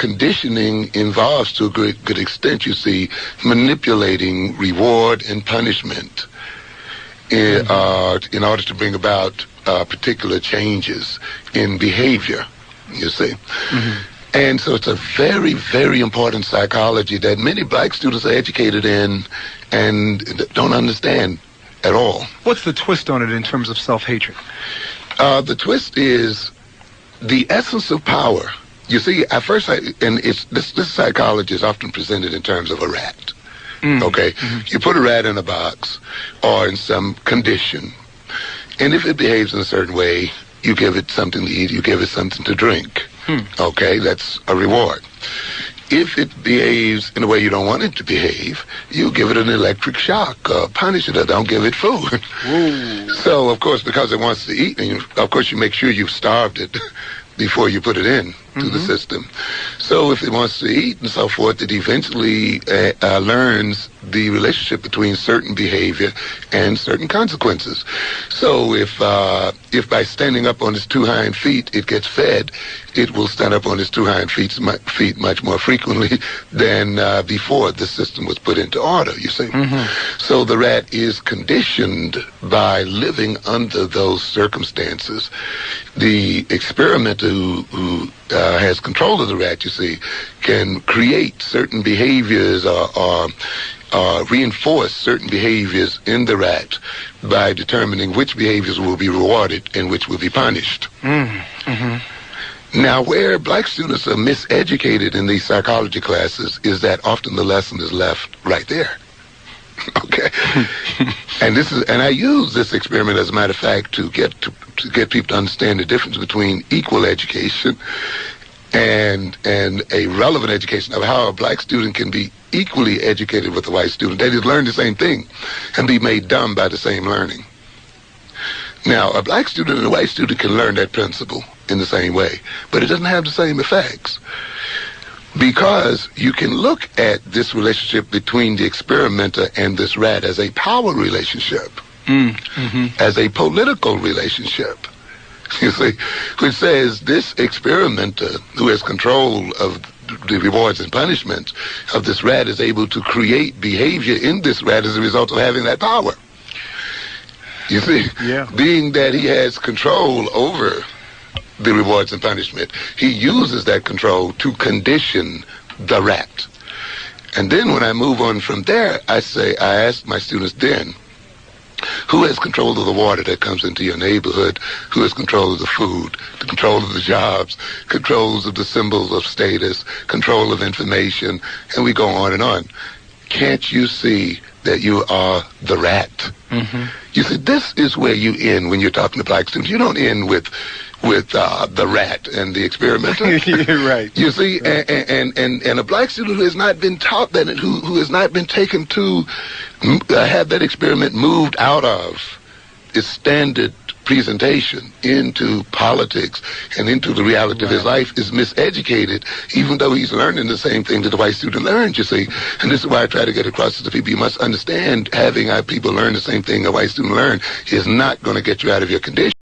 conditioning involves, to a good extent, you see, manipulating reward and punishment in order to bring about particular changes in behavior, you see. And so it's a very, very important psychology that many black students are educated in and don't understand at all. What's the twist on it in terms of self-hatred? The twist is the essence of power. You see, at first, this psychology is often presented in terms of a rat. Okay? You put a rat in a box or in some condition, and if it behaves in a certain way, you give it something to eat, you give it something to drink. Okay, that's a reward. If it behaves in a way you don't want it to behave, you give it an electric shock, punish it, or don't give it food. So, of course, because it wants to eat, and of course you make sure you've starved it before you put it in to the system. So if it wants to eat and so forth, it eventually learns the relationship between certain behavior and certain consequences. So if by standing up on its two hind feet it gets fed, it will stand up on its two hind feet much more frequently than before the system was put into order, you see. So the rat is conditioned by living under those circumstances. The experimenter who has control of the rat, you see, can create certain behaviors or reinforce certain behaviors in the rat by determining which behaviors will be rewarded and which will be punished. Now, where black students are miseducated in these psychology classes is that often the lesson is left right there. Okay, and I use this experiment, as a matter of fact, to get people to understand the difference between equal education and a relevant education, of how a black student can be equally educated with a white student. They just learn the same thing and be made dumb by the same learning. Now, a black student and a white student can learn that principle in the same way, but it doesn't have the same effects. Because you can look at this relationship between the experimenter and this rat as a power relationship, as a political relationship, you see, which says this experimenter who has control of the rewards and punishments of this rat is able to create behavior in this rat as a result of having that power. You see, being that he has control over the rewards and punishment, he uses that control to condition the rat. And then when I move on from there, I ask my students then, who has control of the water that comes into your neighborhood? Who has control of the food, the control of the jobs, controls of the symbols of status, control of information, and we go on and on. Can't you see that you are the rat? You see, this is where you end when you're talking to black students. You don't end with the rat and the experimenter. Right. You see, and a black student who has not been taught that, who has not been taken to have that experiment moved out of its standard presentation into politics and into the reality of his life, is miseducated, even though he's learning the same thing that the white student learned, you see. And this is why I try to get across to the people. You must understand, having people learn the same thing a white student learned is not going to get you out of your condition.